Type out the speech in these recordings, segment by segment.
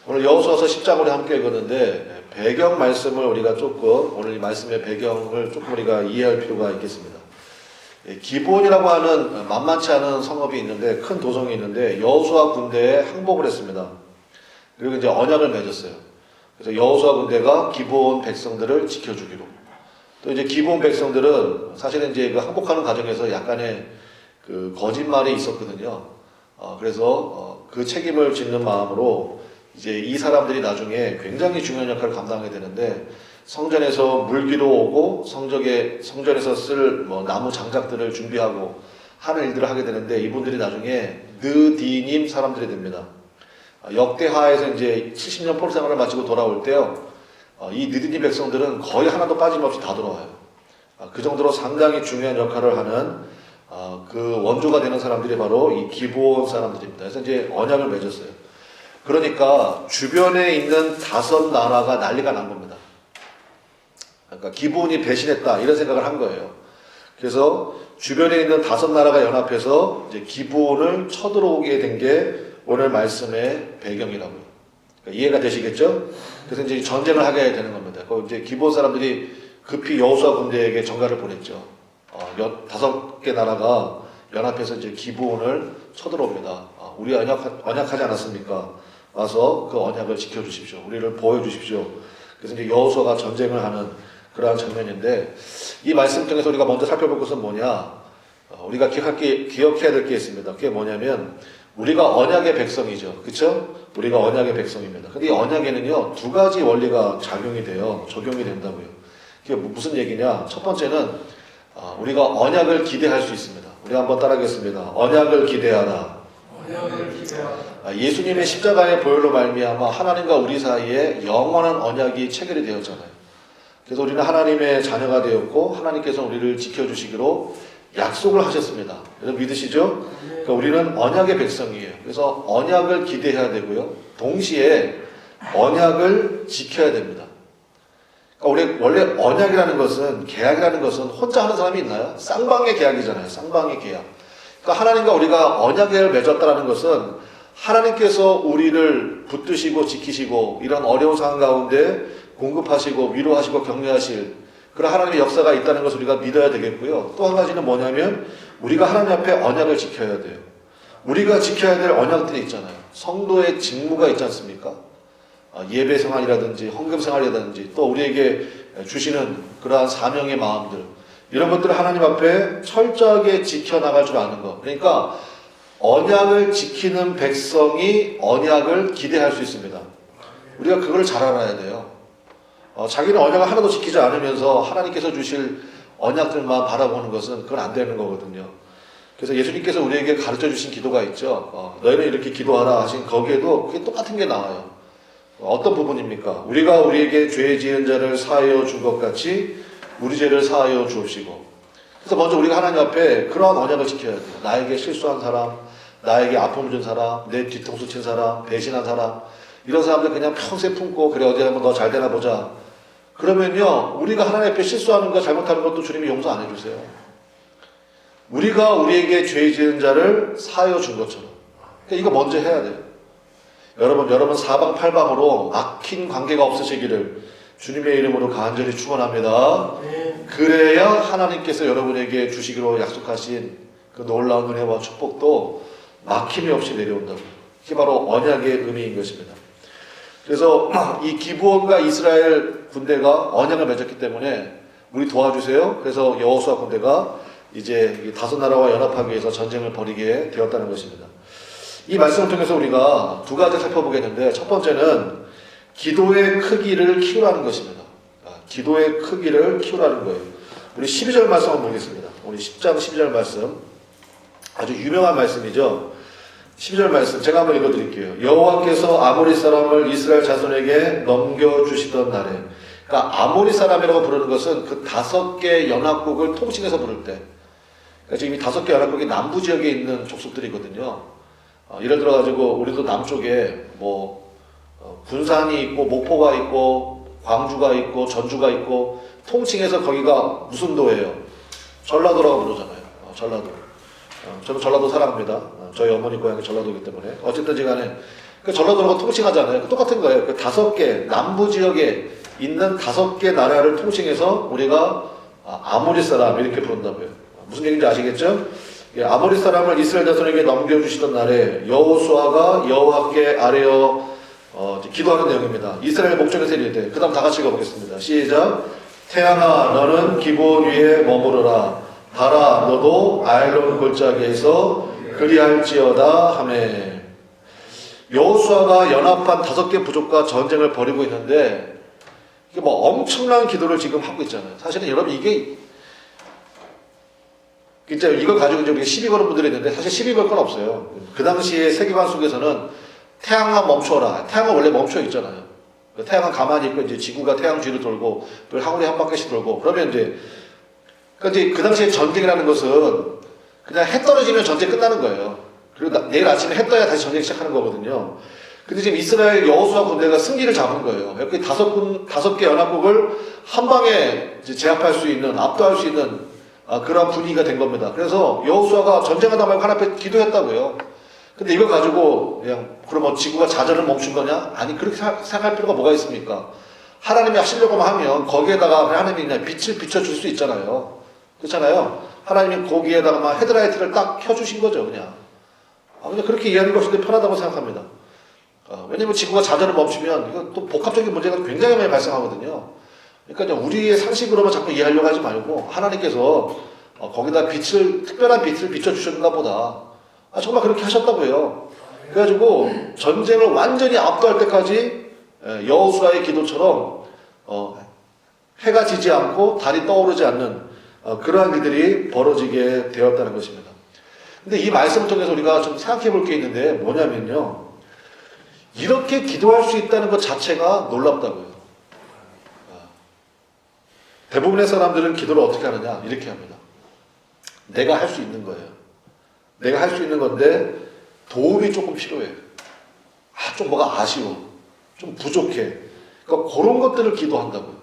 오늘 여호수아서 10장 우리 함께 읽었는데 배경 말씀을 우리가 조금 오늘 이 말씀의 배경을 조금 우리가 이해할 필요가 있겠습니다. 기브온이라고 하는 만만치 않은 성읍이 있는데 큰 도성이 있는데 여호수아 군대에 항복을 했습니다. 그리고 이제 언약을 맺었어요. 그래서 여호수아 군대가 기브온 백성들을 지켜주기로. 또 이제 기브온 백성들은 사실은 이제 그 항복하는 과정에서 약간의 그 거짓말이 있었거든요. 그래서 그 책임을 짓는 마음으로 이제 이 사람들이 나중에 굉장히 중요한 역할을 감당하게 되는데 성전에서 물기로 오고 성전에서 쓸 뭐 나무 장작들을 준비하고 하는 일들을 하게 되는데 이분들이 나중에 느디님 사람들이 됩니다. 역대하에서 이제 70년 포로 생활을 마치고 돌아올 때요, 이 느디님 백성들은 거의 하나도 빠짐없이 다 돌아와요. 그 정도로 상당히 중요한 역할을 하는 그 원조가 되는 사람들이 바로 이 기브온 사람들입니다. 그래서 이제 언약을 맺었어요. 그러니까 주변에 있는 5나라가 난리가 난 겁니다. 그러니까 기브온이 배신했다 이런 생각을 한 거예요. 그래서 주변에 있는 5나라가 연합해서 이제 기브온을 쳐들어오게 된 게 오늘 말씀의 배경이라고요. 그러니까 이해가 되시겠죠? 그래서 이제 전쟁을 하게 되는 겁니다. 이제 기브온 사람들이 급히 여호수아 군대에게 전가를 보냈죠. 5개 나라가 연합해서 이제 기브온을 쳐들어옵니다. 우리 언약하지 않았습니까? 와서 그 언약을 지켜주십시오. 우리를 보호해주십시오. 그래서 이제 여호수아가 전쟁을 하는 그러한 장면인데 이 말씀 통해서 우리가 먼저 살펴볼 것은 뭐냐? 우리가 기억해야 될 게 있습니다. 그게 뭐냐면 우리가 언약의 백성이죠. 그렇죠? 우리가 언약의 백성입니다. 근데 이 언약에는요 2가지 원리가 적용이 된다고요. 그게 무슨 얘기냐? 첫 번째는 우리가 언약을 기대할 수 있습니다. 우리 한번 따라하겠습니다. 언약을 기대하라. 예수님의 십자가의 보혈로 말미암아 하나님과 우리 사이에 영원한 언약이 체결이 되었잖아요. 그래서 우리는 하나님의 자녀가 되었고 하나님께서 우리를 지켜주시기로 약속을 하셨습니다. 여러분 믿으시죠? 그러니까 우리는 언약의 백성이에요. 그래서 언약을 기대해야 되고요. 동시에 언약을 지켜야 됩니다. 그러니까 원래 언약이라는 것은, 계약이라는 것은 혼자 하는 사람이 있나요? 쌍방의 계약이잖아요. 쌍방의 계약. 그러니까 하나님과 우리가 언약을 맺었다는 것은 하나님께서 우리를 붙드시고 지키시고 이런 어려운 상황 가운데 공급하시고 위로하시고 격려하실 그런 하나님의 역사가 있다는 것을 우리가 믿어야 되겠고요. 또 한 가지는 뭐냐면 우리가 하나님 앞에 언약을 지켜야 돼요. 우리가 지켜야 될 언약들이 있잖아요. 성도의 직무가 있지 않습니까? 예배 생활이라든지 헌금 생활이라든지 또 우리에게 주시는 그러한 사명의 마음들 이런 것들을 하나님 앞에 철저하게 지켜나갈 줄 아는 것. 그러니까 언약을 지키는 백성이 언약을 기대할 수 있습니다. 우리가 그걸 잘 알아야 돼요. 자기는 언약을 하나도 지키지 않으면서 하나님께서 주실 언약들만 바라보는 것은 그건 안 되는 거거든요. 그래서 예수님께서 우리에게 가르쳐 주신 기도가 있죠. 너희는 이렇게 기도하라 하신 거기에도 그게 똑같은 게 나와요. 어떤 부분입니까? 우리가 우리에게 죄 지은 자를 사하여 준 것 같이 우리 죄를 사하여 주옵시고. 그래서 먼저 우리가 하나님 앞에 그러한 언약을 지켜야 돼요. 나에게 실수한 사람, 나에게 아픔을 준 사람, 내 뒤통수 친 사람, 배신한 사람 이런 사람들 그냥 평생 품고 그래 어디 한번 너 잘 되나 보자. 그러면요 우리가 하나님 앞에 실수하는 거 잘못하는 것도 주님이 용서 안 해주세요. 우리가 우리에게 죄 지은 자를 사하여 준 것처럼. 그러니까 이거 먼저 해야 돼요. 여러분 사방팔방으로 막힌 관계가 없으시기를 주님의 이름으로 간절히 축원합니다. 그래야 하나님께서 여러분에게 주시기로 약속하신 그 놀라운 은혜와 축복도 막힘이 없이 내려온다고. 이게 바로 언약의 의미인 것입니다. 그래서 이 기브온과 이스라엘 군대가 언약을 맺었기 때문에 우리 도와주세요. 그래서 여호수아 군대가 이제 5나라와 연합하기 위해서 전쟁을 벌이게 되었다는 것입니다. 이 말씀을 통해서 우리가 2가지 살펴보겠는데 첫 번째는 기도의 크기를 키우라는 것입니다. 기도의 크기를 키우라는 거예요. 우리 12절 말씀 한번 보겠습니다. 우리 10장 12절 말씀 아주 유명한 말씀이죠. 12절 말씀 제가 한번 읽어드릴게요. 여호와께서 아모리 사람을 이스라엘 자손에게 넘겨주시던 날에, 그러니까 아모리 사람이라고 부르는 것은 그 5개 연합국을 통칭해서 부를 때, 그러니까 지금 이 5개 연합국이 남부 지역에 있는 족속들이거든요. 예를 들어가지고 우리도 남쪽에 군산이 있고 목포가 있고 광주가 있고 전주가 있고 통칭해서 거기가 무슨 도예요? 전라도라고 부르잖아요. 전라도. 저는 전라도 사랑합니다. 저희 어머니 고향이 전라도이기 때문에 어쨌든지 간에 그 전라도가 통칭하잖아요. 똑같은 거예요. 그 5개 남부 지역에 있는 5개 나라를 통칭해서 우리가 아모리 사람 이렇게 부른다고요. 무슨 얘기인지 아시겠죠? 예, 아모리 사람을 이스라엘 자손에게 넘겨주시던 날에 여호수아가 여호와께 아뢰어 기도하는 내용입니다. 이스라엘 목전에서 이르되, 그 다음 다 같이 읽어보겠습니다. 시작. 태양아 너는 기본 위에 머무르라. 달아 너도 아이론 골짜기에서 그리할지어다 하매. 여호수아가 연합한 5개 부족과 전쟁을 벌이고 있는데 이게 뭐 엄청난 기도를 지금 하고 있잖아요. 사실은 여러분 이게 진짜 이걸 가지고 이제 우리가 시비 거는 분들이 있는데 사실 시비 걸 건 없어요. 그 당시에 세계관 속에서는 태양아 멈춰라. 태양은 원래 멈춰 있잖아요. 태양은 가만히 있고 이제 지구가 태양 주위를 돌고 또 하루에 한 바퀴씩 돌고 그러면 이제 그 당시에 전쟁이라는 것은 그냥 해 떨어지면 전쟁 끝나는 거예요. 그리고 내일 아침에 해 떠야 다시 전쟁 시작하는 거거든요. 근데 지금 이스라엘 여호수아 군대가 승기를 잡은 거예요. 여기 5개 연합국을 한 방에 이제 제압할 수 있는, 압도할 수 있는 그런 분위기가 된 겁니다. 그래서 여호수아가 전쟁하다 말고 하나 앞에 기도했다고요. 근데 이걸 가지고 그냥 그러면 지구가 자전을 멈춘 거냐? 아니 그렇게 생각할 필요가 뭐가 있습니까? 하나님이 하시려고만 하면 거기에다가 하나님이 그냥 빛을 비춰줄 수 있잖아요. 그렇잖아요. 하나님이 거기에다가 헤드라이트를 딱 켜주신 거죠, 그냥. 그냥 그렇게 이해하는 것이 편하다고 생각합니다. 왜냐면 지구가 자전을 멈추면 이거 또 복합적인 문제가 굉장히 많이 발생하거든요. 그러니까 우리의 상식으로만 자꾸 이해하려고 하지 말고 하나님께서 거기다 특별한 빛을 비춰주셨나 보다. 정말 그렇게 하셨다고요. 그래가지고 전쟁을 완전히 압도할 때까지 여호수아의 기도처럼 해가 지지 않고 달이 떠오르지 않는 그러한 일들이 벌어지게 되었다는 것입니다. 근데 이 말씀을 통해서 우리가 좀 생각해 볼 게 있는데 뭐냐면요. 이렇게 기도할 수 있다는 것 자체가 놀랍다고요. 대부분의 사람들은 기도를 어떻게 하느냐? 이렇게 합니다. 내가 할 수 있는 거예요. 내가 할 수 있는 건데 도움이 조금 필요해. 좀 뭐가 아쉬워. 좀 부족해. 그러니까 그런 것들을 기도한다고요.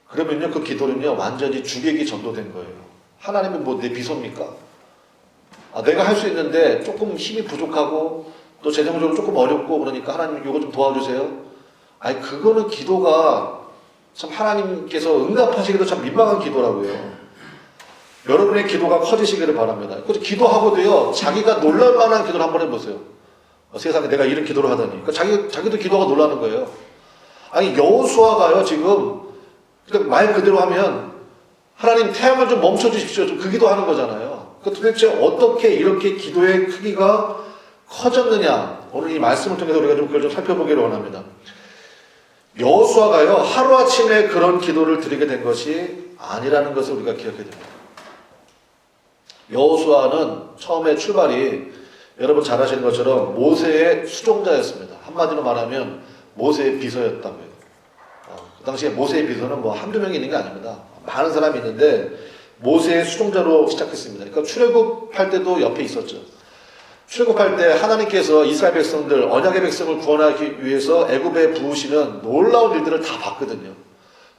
그러면요, 그 기도는요, 완전히 주객이 전도된 거예요. 하나님은 뭐 내 비서입니까? 내가 할 수 있는데 조금 힘이 부족하고 또 재정적으로 조금 어렵고 그러니까 하나님 이거 좀 도와주세요. 그거는 기도가 참 하나님께서 응답하시기도 참 민망한 기도라고요. 여러분의 기도가 커지시기를 바랍니다. 기도하고도요, 자기가 놀랄 만한 기도를 한번 해보세요. 세상에 내가 이런 기도를 하다니. 그러니까 자기도 기도가 놀라는 거예요. 여호수아가요, 지금, 말 그대로 하면, 하나님 태양을 좀 멈춰주십시오. 좀 그 기도하는 거잖아요. 도대체 어떻게 이렇게 기도의 크기가 커졌느냐. 오늘 이 말씀을 통해서 우리가 좀 그걸 좀 살펴보기를 원합니다. 여호수아가요, 하루아침에 그런 기도를 드리게 된 것이 아니라는 것을 우리가 기억해야 됩니다. 여호수아는 처음에 출발이 여러분 잘 아시는 것처럼 모세의 수종자였습니다. 한마디로 말하면 모세의 비서였다고요. 그 당시에 모세의 비서는 뭐 한두 명이 있는 게 아닙니다. 많은 사람이 있는데 모세의 수종자로 시작했습니다. 그러니까 출애굽할 때도 옆에 있었죠. 출애굽할 때 하나님께서 이스라엘 백성들, 언약의 백성을 구원하기 위해서 애굽에 부으시는 놀라운 일들을 다 봤거든요.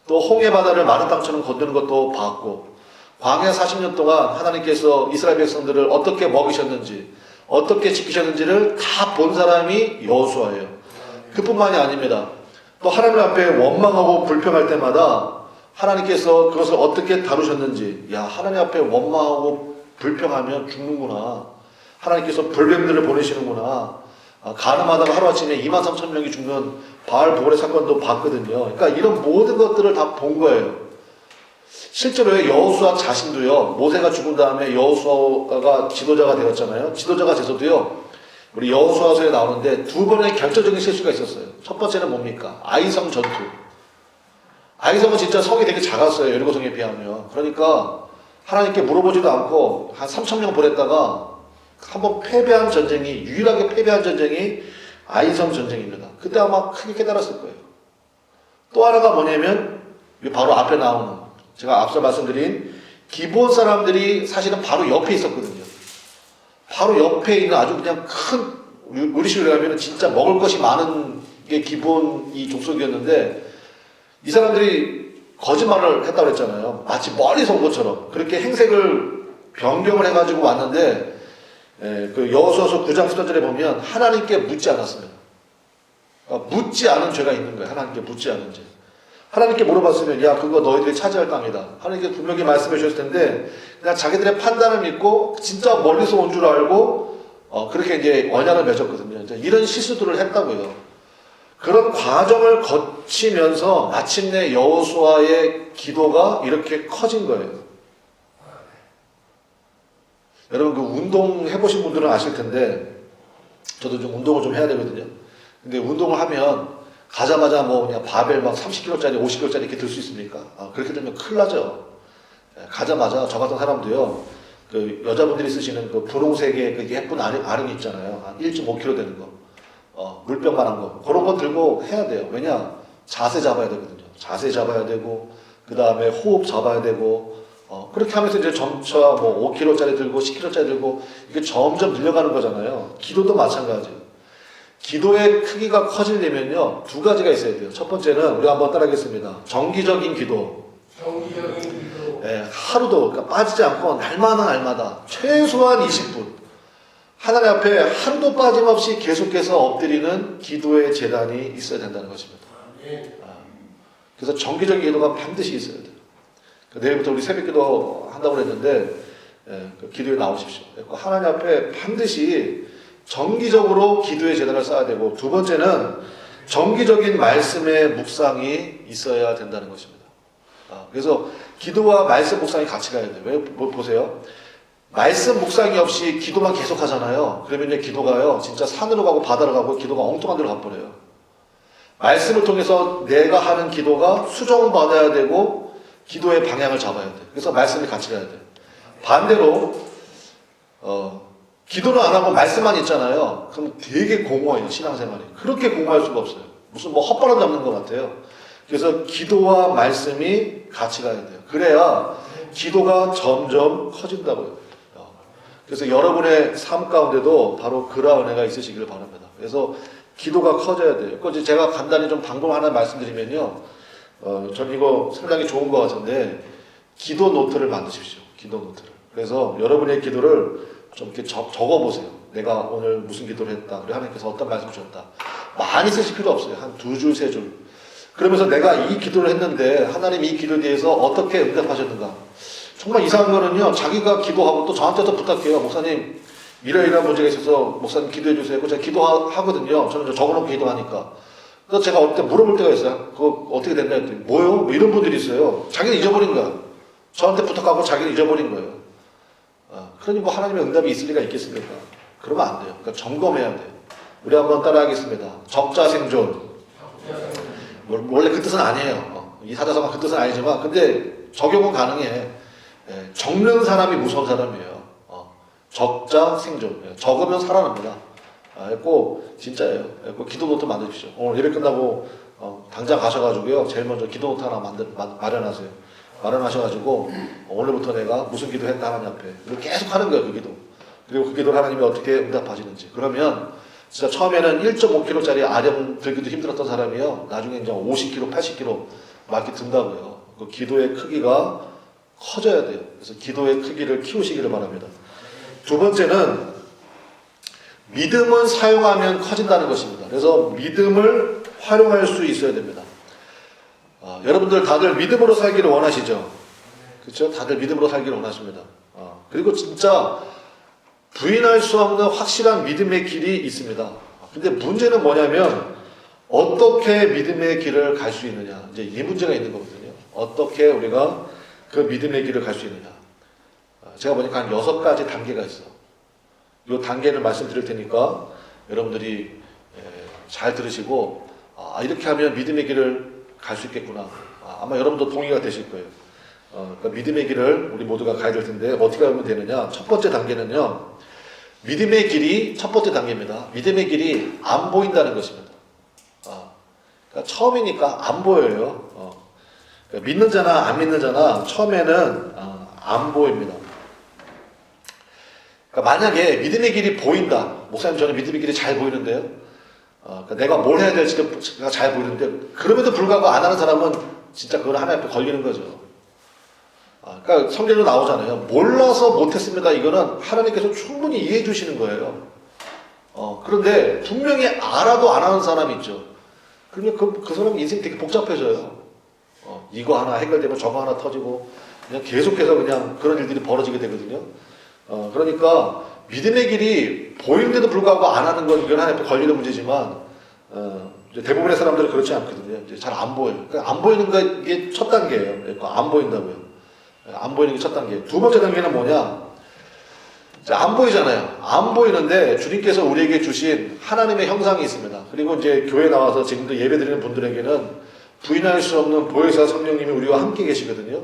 또 홍해 바다를 마른 땅처럼 건드는 것도 봤고, 광야 40년 동안 하나님께서 이스라엘 백성들을 어떻게 먹이셨는지, 어떻게 지키셨는지를 다 본 사람이 여호수아예요. 그뿐만이 아닙니다. 또 하나님 앞에 원망하고 불평할 때마다 하나님께서 그것을 어떻게 다루셨는지, 하나님 앞에 원망하고 불평하면 죽는구나. 하나님께서 불뱀들을 보내시는구나. 가늠하다가 하루아침에 23,000명이 죽는 바알보골의 사건도 봤거든요. 그러니까 이런 모든 것들을 다 본 거예요. 실제로 여호수아 자신도요, 모세가 죽은 다음에 여호수아가 지도자가 되었잖아요. 지도자가 돼서도요, 우리 여호수아서에 나오는데 2번의 결정적인 실수가 있었어요. 첫 번째는 뭡니까? 아이성 전투. 아이성은 진짜 성이 되게 작았어요. 여리고성에 비하면. 그러니까 하나님께 물어보지도 않고 한 3,000명 보냈다가 한번 패배한 전쟁이, 유일하게 패배한 전쟁이 아이성 전쟁입니다. 그때 아마 크게 깨달았을 거예요. 또 하나가 뭐냐면 바로 앞에 나오는, 제가 앞서 말씀드린 기본 사람들이 사실은 바로 옆에 있었거든요. 바로 옆에 있는 아주 그냥 큰, 우리식으로 하면 진짜 먹을 것이 많은 게 기본 이 족속이었는데, 이 사람들이 거짓말을 했다고 했잖아요. 마치 멀리서 온 것처럼 그렇게 행색을 변경을 해가지고 왔는데, 그 여호수아서 9장 10절에 보면 하나님께 묻지 않았습니다. 그러니까 묻지 않은 죄가 있는 거예요. 하나님께 묻지 않은 죄. 하나님께 물어봤으면 야 그거 너희들이 차지할 땅이다. 하나님께 분명히 말씀해 주셨을 텐데 그냥 자기들의 판단을 믿고 진짜 멀리서 온 줄 알고 그렇게 이제 언약을 맺었거든요. 이제 이런 실수들을 했다고요. 그런 과정을 거치면서 마침내 여호수아의 기도가 이렇게 커진 거예요. 여러분 그 운동 해보신 분들은 아실 텐데 저도 좀 운동을 좀 해야 되거든요. 근데 운동을 하면 가자마자 뭐 그냥 바벨 막 30kg짜리 50kg짜리 이렇게 들 수 있습니까? 그렇게 되면 큰일 나죠. 가자마자 저 같은 사람도요. 그 여자분들이 쓰시는 그 분홍색의 그 예쁜 아령이 있잖아요. 한 1.5kg 되는 거. 물병만한 거. 그런 거 들고 해야 돼요. 왜냐? 자세 잡아야 되거든요. 자세 잡아야 되고 그 다음에 호흡 잡아야 되고 그렇게 하면서 이제 점차 뭐 5kg짜리 들고 10kg짜리 들고 이게 점점 늘려가는 거잖아요. 기도도 마찬가지예요. 기도의 크기가 커지려면요 두 가지가 있어야 돼요. 첫 번째는 우리 한번 따라하겠습니다. 정기적인 기도. 하루도 그러니까 빠지지 않고 날마다 최소한 20분 하나님 앞에 한도 빠짐없이 계속해서 엎드리는 기도의 재단이 있어야 된다는 것입니다. 그래서 정기적인 기도가 반드시 있어야 돼요. 내일부터 우리 새벽기도 한다고 했는데 그 기도에 나오십시오. 하나님 앞에 반드시 정기적으로 기도의 재단을 쌓아야 되고 두 번째는 정기적인 말씀의 묵상이 있어야 된다는 것입니다. 그래서 기도와 말씀 묵상이 같이 가야 돼요. 왜 보세요? 말씀 묵상이 없이 기도만 계속 하잖아요. 그러면 이제 기도가요 진짜 산으로 가고 바다로 가고 기도가 엉뚱한 데로 가버려요. 말씀을 통해서 내가 하는 기도가 수정받아야 되고 기도의 방향을 잡아야 돼요. 그래서 말씀이 같이 가야 돼요. 반대로 기도를 안 하고 말씀만 있잖아요. 그럼 되게 공허해요. 신앙생활이. 그렇게 공허할 수가 없어요. 무슨 뭐 헛바람 잡는 것 같아요. 그래서 기도와 말씀이 같이 가야 돼요. 그래야 기도가 점점 커진다고요. 그래서 여러분의 삶 가운데도 바로 그러한 은혜가 있으시기를 바랍니다. 그래서 기도가 커져야 돼요. 그래서 제가 간단히 좀 방법 하나 말씀드리면요. 전 이거 상당히 좋은 것 같은데 기도 노트를 만드십시오. 기도 노트를. 그래서 여러분의 기도를 좀 이렇게 적어보세요. 내가 오늘 무슨 기도를 했다. 그리고 하나님께서 어떤 말씀을 주셨다. 많이 쓰실 필요 없어요. 한 2줄, 3줄. 그러면서 내가 이 기도를 했는데 하나님이 이 기도에 대해서 어떻게 응답하셨는가. 정말 이상한 거는요. 자기가 기도하고 또 저한테도 부탁해요. 목사님 이러이러한 문제가 있어서 목사님 기도해 주세요. 그래서 제가 기도하거든요. 저는 적어놓고 기도하니까. 그래서 제가 어릴 때 물어볼 때가 있어요. 그거 어떻게 됐나 했더니 뭐요? 뭐 이런 분들이 있어요. 자기는 잊어버린 거야. 저한테 부탁하고 자기는 잊어버린 거예요. 그러니 뭐 하나님의 응답이 있을 리가 있겠습니까? 그러면 안 돼요. 그러니까 점검해야 돼요. 우리 한번 따라하겠습니다. 적자생존. 원래 그 뜻은 아니에요. 이 사자성어 그 뜻은 아니지만 근데 적용은 가능해. 적는 사람이 무서운 사람이에요. 적자생존. 적으면 살아납니다. 꼭 진짜예요. 꼭 기도노트 만드십시오. 오늘 예배 끝나고 당장 가셔가지고요. 제일 먼저 기도노트 하나 마련하세요. 마련하셔가지고 오늘부터 내가 무슨 기도했다 하나님 앞에 이걸 계속 하는 거예요. 그 기도. 그리고 그 기도를 하나님이 어떻게 응답하시는지. 그러면 진짜 처음에는 1.5kg짜리 아령 들기도 힘들었던 사람이요. 나중에 이제 50kg, 80kg 막 이렇게 든다고요. 그 기도의 크기가 커져야 돼요. 그래서 기도의 크기를 키우시기를 바랍니다. 두 번째는 믿음은 사용하면 커진다는 것입니다. 그래서 믿음을 활용할 수 있어야 됩니다. 여러분들 다들 믿음으로 살기를 원하시죠? 그렇죠? 다들 믿음으로 살기를 원하십니다. 그리고 진짜 부인할 수 없는 확실한 믿음의 길이 있습니다. 근데 문제는 뭐냐면 어떻게 믿음의 길을 갈 수 있느냐. 이제 이 문제가 있는 거거든요. 어떻게 우리가 그 믿음의 길을 갈 수 있느냐. 제가 보니까 한 6가지 단계가 있어. 이 단계를 말씀드릴 테니까 여러분들이 잘 들으시고 이렇게 하면 믿음의 길을 갈 수 있겠구나. 아마 여러분도 동의가 되실 거예요. 그러니까 믿음의 길을 우리 모두가 가야 될 텐데 어떻게 하면 되느냐. 첫 번째 단계는요. 믿음의 길이 첫 번째 단계입니다. 믿음의 길이 안 보인다는 것입니다. 그러니까 처음이니까 안 보여요. 그러니까 믿는 자나 안 믿는 자나 처음에는 안 보입니다. 그러니까 만약에 믿음의 길이 보인다. 목사님 저는 믿음의 길이 잘 보이는데요. 그러니까 내가 뭘 해야 될지가 잘 보이는데 그럼에도 불구하고 안 하는 사람은 진짜 그건 하나님 앞에 걸리는 거죠. 그러니까 성경에도 나오잖아요. 몰라서 못했습니다. 이거는 하나님께서 충분히 이해해 주시는 거예요. 그런데 분명히 알아도 안 하는 사람이 있죠. 그러면 그 사람 인생이 되게 복잡해져요. 이거 하나 해결되면 저거 하나 터지고 그냥 계속해서 그냥 그런 일들이 벌어지게 되거든요. 그러니까 믿음의 길이 보이는데도 불구하고 안 하는 건 이건 하나님 앞에 걸리는 문제지만 이제 대부분의 사람들은 그렇지 않거든요. 잘 안 보여요. 그러니까 안 보이는 게 이게 첫 단계예요. 그러니까 안 보인다고요. 안 보이는 게 첫 단계. 두 번째 단계는 뭐냐? 안 보이잖아요. 안 보이는데 주님께서 우리에게 주신 하나님의 형상이 있습니다. 그리고 이제 교회 나와서 지금도 예배드리는 분들에게는 부인할 수 없는 보혜사 성령님이 우리와 함께 계시거든요.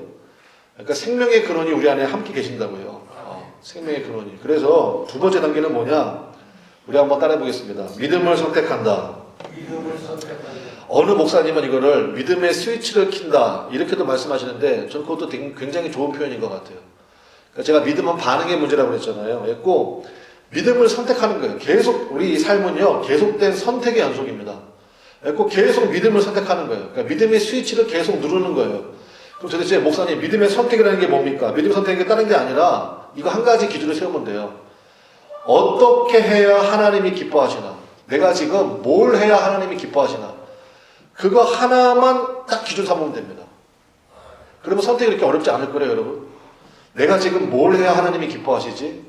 그러니까 생명의 근원이 우리 안에 함께 계신다고요. 생명의 근원이. 그래서 두 번째 단계는 뭐냐? 우리 한번 따라해 보겠습니다. 믿음을 선택한다. 어느 목사님은 이거를 믿음의 스위치를 킨다 이렇게도 말씀하시는데 저는 그것도 굉장히 좋은 표현인 것 같아요. 그러니까 제가 믿음은 반응의 문제라고 그랬잖아요. 그랬고 믿음을 선택하는 거예요. 계속 우리 삶은요 계속된 선택의 연속입니다. 그래서 계속 믿음을 선택하는 거예요. 그러니까 믿음의 스위치를 계속 누르는 거예요. 그럼 도대체 목사님 믿음의 선택이라는 게 뭡니까? 믿음의 선택이 다른 게 아니라 이거 한 가지 기준을 세우면 돼요. 어떻게 해야 하나님이 기뻐하시나? 내가 지금 뭘 해야 하나님이 기뻐하시나? 그거 하나만 딱 기준 삼으면 됩니다. 그러면 선택이 그렇게 어렵지 않을 거예요, 여러분. 내가 지금 뭘 해야 하나님이 기뻐하시지?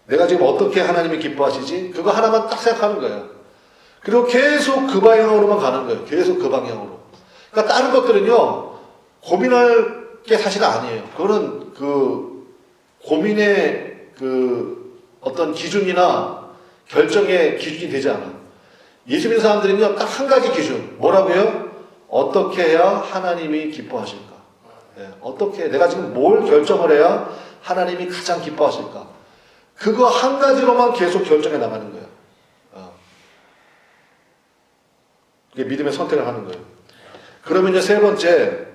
내가 지금 어떻게 하나님이 기뻐하시지? 그거 하나만 딱 생각하는 거예요. 그리고 계속 그 방향으로만 가는 거예요. 계속 그 방향으로. 그러니까 다른 것들은요, 고민할 게 사실 아니에요. 그거는 그 고민의 그 어떤 기준이나 결정의 기준이 되지 않아요. 예수 믿는 사람들은요, 딱 한 가지 기준. 뭐라고요? 어떻게 해야 하나님이 기뻐하실까? 어떻게, 내가 지금 뭘 결정을 해야 하나님이 가장 기뻐하실까? 그거 한 가지로만 계속 결정해 나가는 거예요. 그게 믿음의 선택을 하는 거예요. 그러면 이제 세 번째,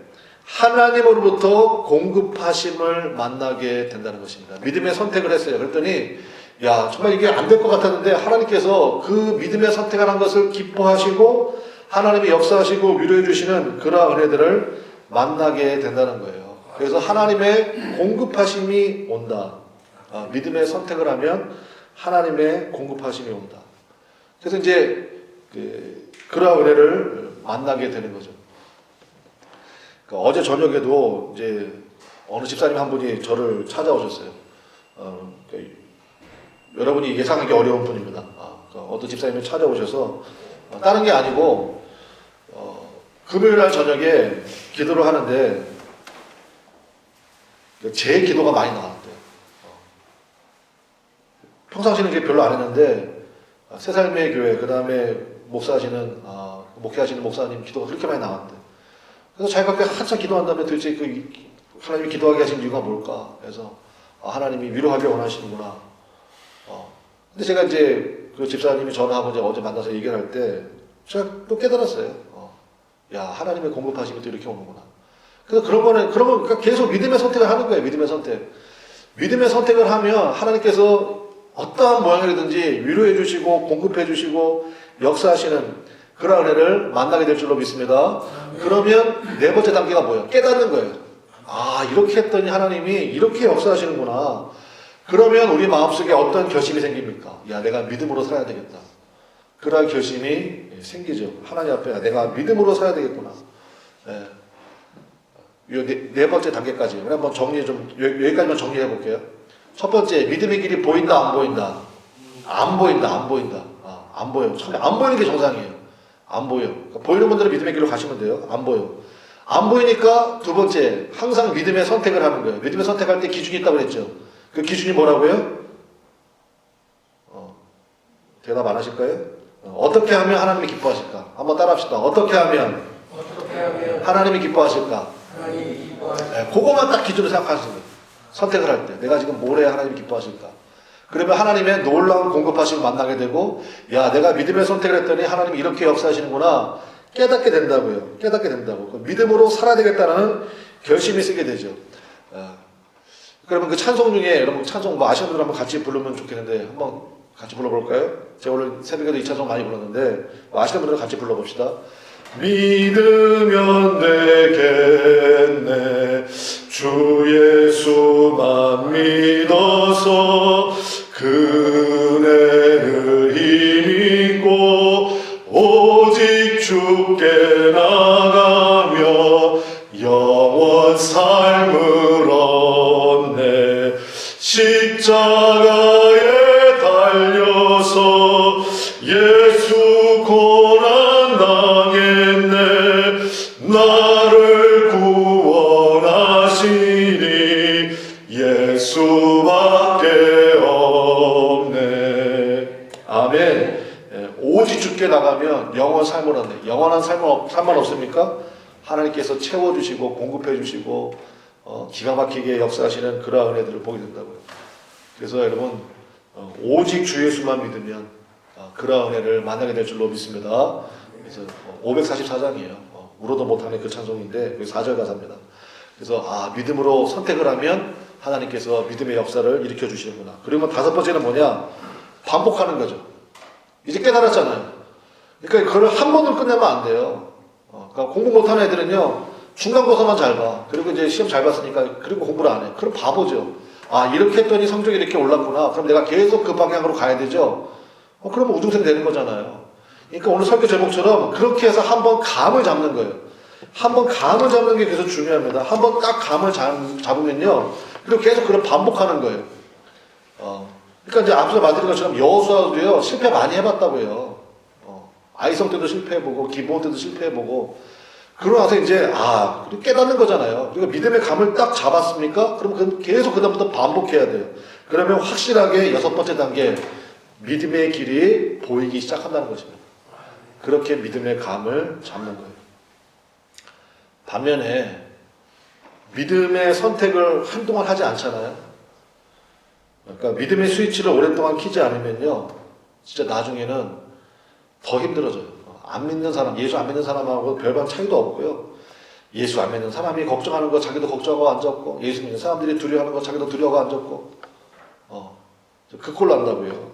하나님으로부터 공급하심을 만나게 된다는 것입니다. 믿음의 선택을 했어요. 그랬더니 야 정말 이게 안 될 것 같았는데 하나님께서 그 믿음의 선택을 한 것을 기뻐하시고 하나님이 역사하시고 위로해 주시는 그러한 은혜들을 만나게 된다는 거예요. 그래서 하나님의 공급하심이 온다. 믿음의 선택을 하면 하나님의 공급하심이 온다. 그래서 이제 그러한 은혜를 만나게 되는 거죠. 그러니까 어제 저녁에도 이제 어느 집사님 한 분이 저를 찾아오셨어요. 그러니까 여러분이 예상하기 어려운 분입니다. 그러니까 어떤 집사님이 찾아오셔서 다른 게 아니고 금요일날 저녁에 기도를 하는데 제 기도가 많이 나왔대요. 평상시는 이게 별로 안 했는데 새살매의 교회 그 다음에 목회하시는 목사님 기도가 그렇게 많이 나왔대. 그래서 자기가 한참 기도한 다음에 도대체 하나님이 기도하게 하신 이유가 뭘까? 그래서 하나님이 위로하길 원하시는구나. 근데 제가 이제 그 집사님이 전화하고 이제 어제 만나서 얘기를 할 때 제가 또 깨달았어요. 야 하나님의 공급하심이 또 이렇게 오는구나. 그래서 그러면 계속 믿음의 선택을 하는 거예요. 믿음의 선택. 믿음의 선택을 하면 하나님께서 어떠한 모양이든지 위로해 주시고 공급해 주시고 역사하시는 그런 은혜를 만나게 될 줄로 믿습니다. 그러면 네 번째 단계가 뭐예요? 깨닫는 거예요. 이렇게 했더니 하나님이 이렇게 역사하시는구나. 그러면 우리 마음속에 어떤 결심이 생깁니까? 야, 내가 믿음으로 살아야 되겠다. 그러한 결심이 생기죠. 하나님 앞에 내가 믿음으로 살아야 되겠구나. 네 번째 단계까지. 우리 한번 여기까지만 정리해 볼게요. 첫 번째, 믿음의 길이 보인다, 안 보인다? 안 보인다, 안 보인다. 안 보여. 처음에 안 보이는 게 정상이에요. 안 보여. 그러니까 보이는 분들은 믿음의 길로 가시면 돼요. 안 보여. 안 보이니까 두 번째, 항상 믿음의 선택을 하는 거예요. 믿음의 선택할 때 기준이 있다고 그랬죠. 그 기준이 뭐라고요? 대답 안 하실까요? 어떻게 하면 하나님이 기뻐하실까? 한번 따라합시다. 어떻게 하면 하나님이 기뻐하실까? 그거만 딱 기준으로 생각하시는 거예요. 선택을 할 때. 내가 지금 뭘 해야 하나님이 기뻐하실까? 그러면 하나님의 놀라운 공급하심을 만나게 되고, 야, 내가 믿음의 선택을 했더니 하나님이 이렇게 역사하시는구나. 깨닫게 된다고요. 깨닫게 된다고. 믿음으로 살아야 되겠다는 결심이 쓰게 되죠. 그러면 그 찬송 중에 여러분 찬송 아시는 분들 한번 같이 부르면 좋겠는데 한번 같이 불러볼까요? 제가 오늘 새벽에도 이 찬송 많이 불렀는데 아시는 분들은 같이 불러봅시다. 믿으면 되겠네 주 예수만 믿어서 그네를 힘입고 오직 주께 나가며 영원 삶을 얻네. 십자가에 달려서 예수 고난 당했네. 나를 구원하시니 예수밖에 없네. 아멘. 오직 주께 나가면 영원 삶을 얻네. 영원한 삶만 없습니까? 하나님께서 채워주시고 공급해주시고 기가 막히게 역사하시는 그러한 은혜들을 보게 된다고요. 그래서 여러분 오직 주 예수만 믿으면 그러한 은혜를 만나게 될 줄로 믿습니다. 그래서 544장이에요. 울어도 못하는 그 찬송인데 그 4절 가사입니다. 그래서 믿음으로 선택을 하면 하나님께서 믿음의 역사를 일으켜 주시는구나. 그리고 다섯 번째는 뭐냐? 반복하는 거죠. 이제 깨달았잖아요. 그러니까 그걸 한 번으로 끝내면 안 돼요. 그러니까 공부 못하는 애들은요, 중간고사만 잘 봐. 그리고 이제 시험 잘 봤으니까, 그리고 공부를 안 해. 그럼 바보죠. 이렇게 했더니 성적이 이렇게 올랐구나. 그럼 내가 계속 그 방향으로 가야 되죠. 그러면 우등생 되는 거잖아요. 그러니까 오늘 설교 제목처럼 그렇게 해서 한번 감을 잡는 거예요. 한번 감을 잡는 게 그래서 중요합니다. 한번 딱 감을 잡으면요, 그리고 계속 그걸 반복하는 거예요. 그러니까 이제 앞서 말드린 것처럼 여호수아도요, 실패 많이 해봤다고요. 아이성 때도 실패해보고 기브온 때도 실패해보고 그러고 나서 이제 깨닫는 거잖아요. 그러니까 믿음의 감을 딱 잡았습니까? 그럼 계속 그다음부터 반복해야 돼요. 그러면 확실하게 여섯 번째 단계 믿음의 길이 보이기 시작한다는 것입니다. 그렇게 믿음의 감을 잡는 거예요. 반면에 믿음의 선택을 한동안 하지 않잖아요. 그러니까 믿음의 스위치를 오랫동안 켜지 않으면요, 진짜 나중에는 더 힘들어져요. 안 믿는 사람, 예수 안 믿는 사람하고 별반 차이도 없고요. 예수 안 믿는 사람이 걱정하는 거 자기도 걱정하고 앉았고, 예수 믿는 사람들이 두려워하는 거 자기도 두려워하고 앉았고, 그 꼴 난다고요.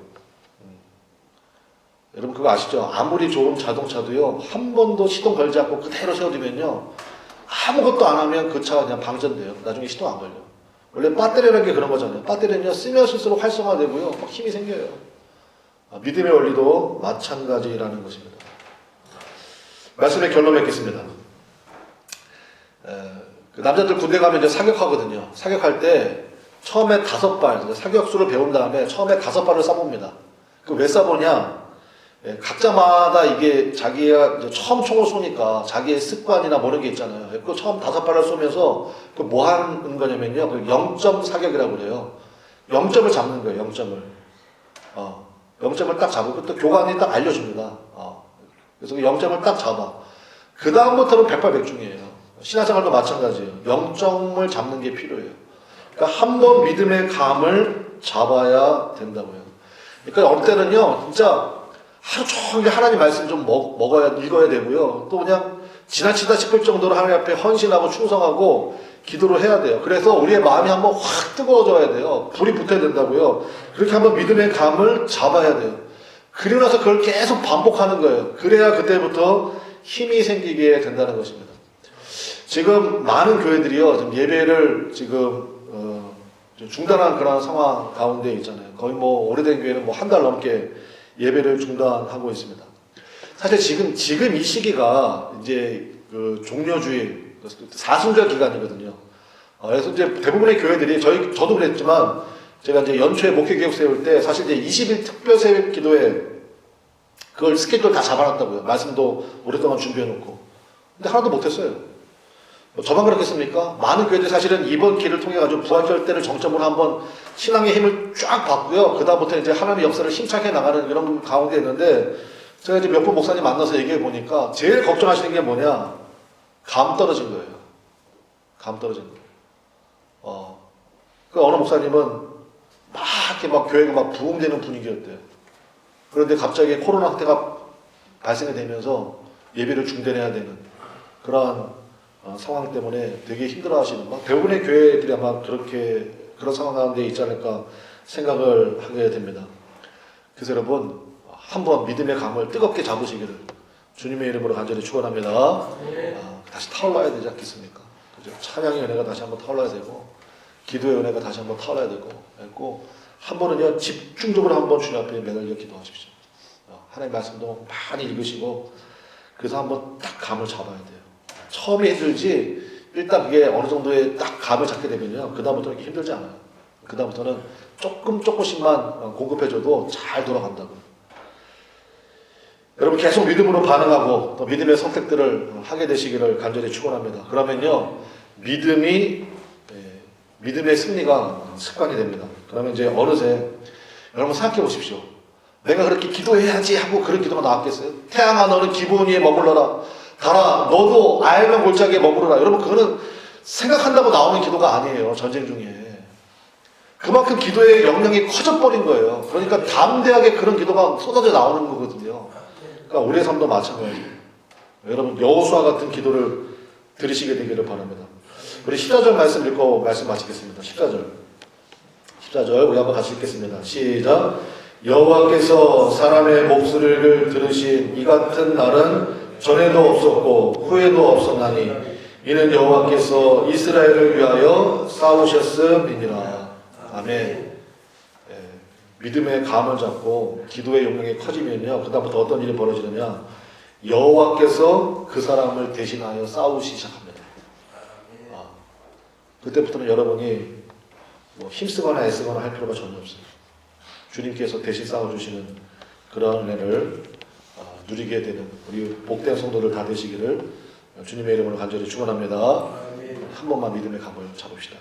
여러분 그거 아시죠? 아무리 좋은 자동차도요, 한 번도 시동 걸지 않고 그대로 세워두면요, 아무것도 안 하면 그 차가 그냥 방전돼요. 나중에 시동 안 걸려. 원래 배터리라는 게 그런 거잖아요. 배터리는요, 쓰면 쓸수록 활성화되고요, 막 힘이 생겨요. 믿음의 원리도 마찬가지라는 것입니다. 말씀의 결론 맺겠습니다. 그 남자들 군대 가면 이제 사격하거든요. 사격할 때 처음에 5발, 사격수를 배운 다음에 처음에 5발을 쏴봅니다. 그 왜 쏴보냐? 각자마다 이게 자기가 이제 처음 총을 쏘니까 자기의 습관이나 뭐 이런 게 있잖아요. 그 처음 5발을 쏘면서 그 뭐 하는 거냐면요, 그 0점 사격이라고 그래요. 0점을 잡는 거예요. 0점을. 0점을 딱 잡고 또 교관이 딱 알려줍니다. 그래서 0점을 딱 잡아. 그 다음부터는 백발백중이에요. 신앙생활도 마찬가지예요. 0점을 잡는 게 필요해요. 그러니까 한 번 믿음의 감을 잡아야 된다고요. 그러니까 어느 때는요, 진짜 하루 종일 하나님 말씀 좀 읽어야 되고요. 또 그냥 지나치다 싶을 정도로 하나님 앞에 헌신하고 충성하고 기도를 해야 돼요. 그래서 우리의 마음이 한번 확 뜨거워져야 돼요. 불이 붙어야 된다고요. 그렇게 한번 믿음의 감을 잡아야 돼요. 그리고 나서 그걸 계속 반복하는 거예요. 그래야 그때부터 힘이 생기게 된다는 것입니다. 지금 많은 교회들이요, 지금 예배를 중단한 그런 상황 가운데 있잖아요. 거의 뭐 오래된 교회는 뭐 한 달 넘게 예배를 중단하고 있습니다. 사실 지금 이 시기가 이제 그 종려주일, 사순절 기간이거든요. 그래서 이제 대부분의 교회들이 저도 그랬지만 제가 이제 연초에 목회개혁 세울 때 사실 이제 20일 특별 새벽 기도에 그걸 스케줄 다 잡아놨다고요. 말씀도 오랫동안 준비해놓고. 근데 하나도 못했어요. 저만 그렇겠습니까? 많은 교회들이 사실은 이번 기회를 통해 가지고 부활절대를 정점으로 한번 신앙의 힘을 쫙 받고요. 그다음부터 이제 하나님의 역사를 힘차게 나가는 이런 가운데 있는데, 제가 이제 몇 분 목사님 만나서 얘기해 보니까 제일 걱정하시는 게 뭐냐? 감 떨어진 거예요. 감 떨어진 거예요. 그 어느 목사님은 막 이렇게 막 교회가 막 부흥되는 분위기였대요. 그런데 갑자기 코로나 상태가 발생이 되면서 예배를 중단해야 되는 그러한 상황 때문에 되게 힘들어하시는, 대부분의 교회들이 아마 그런 상황 가운데 있지 않을까 생각을 하게 됩니다. 그래서 여러분, 한번 믿음의 감을 뜨겁게 잡으시기를 주님의 이름으로 간절히 축원합니다. 다시 타올라야 되지 않겠습니까? 그죠? 찬양의 은혜가 다시 한번 타올라야 되고 기도의 은혜가 다시 한번 타올라야 되고 그래고 한 번은요 집중적으로 한번 주님 앞에 매달려 기도하십시오. 하나님 말씀도 많이 읽으시고 그래서 한번 딱 감을 잡아야 돼요. 처음이 힘들지 일단 그게 어느 정도의 딱 감을 잡게 되면요 그 다음부터는 이렇게 힘들지 않아요. 그 다음부터는 조금씩만 공급해줘도 잘 돌아간다고. 여러분 계속 믿음으로 반응하고 또 믿음의 선택들을 하게 되시기를 간절히 축원합니다. 그러면요 믿음의 승리가 습관이 됩니다. 그러면 이제 어느새 여러분 생각해 보십시오. 내가 그렇게 기도해야지 하고 그런 기도가 나왔겠어요? 태양아 너는 기본 위에 머물러라. 달아 너도 알면 골짜기에 머무르라. 여러분 그거는 생각한다고 나오는 기도가 아니에요. 전쟁 중에. 그만큼 기도의 영향이 커져버린 거예요. 그러니까 담대하게 그런 기도가 쏟아져 나오는 거거든요. 그러니까 우리의 삶도 마찬가지예요. 여러분 여호수아 같은 기도를 들으시게 되기를 바랍니다. 우리 14절 말씀 읽고 말씀 마치겠습니다. 14절 우리 한번 같이 읽겠습니다. 시작. 여호와께서 사람의 목소리를 들으신 이 같은 날은 전에도 없었고 후에도 없었나니 이는 여호와께서 이스라엘을 위하여 싸우셨음이니라. 아멘. 믿음의 감을 잡고 기도의 용량이 커지면요 그다음부터 어떤 일이 벌어지느냐 여호와께서 그 사람을 대신하여 싸우시기 시작합니다. 그때부터는 여러분이 뭐 힘쓰거나 애쓰거나 할 필요가 전혀 없어요. 주님께서 대신 싸워주시는 그런 은혜를 누리게 되는 우리 복된 성도들 다 되시기를 주님의 이름으로 간절히 축원합니다. 한 번만 믿음의 감을 잡읍시다.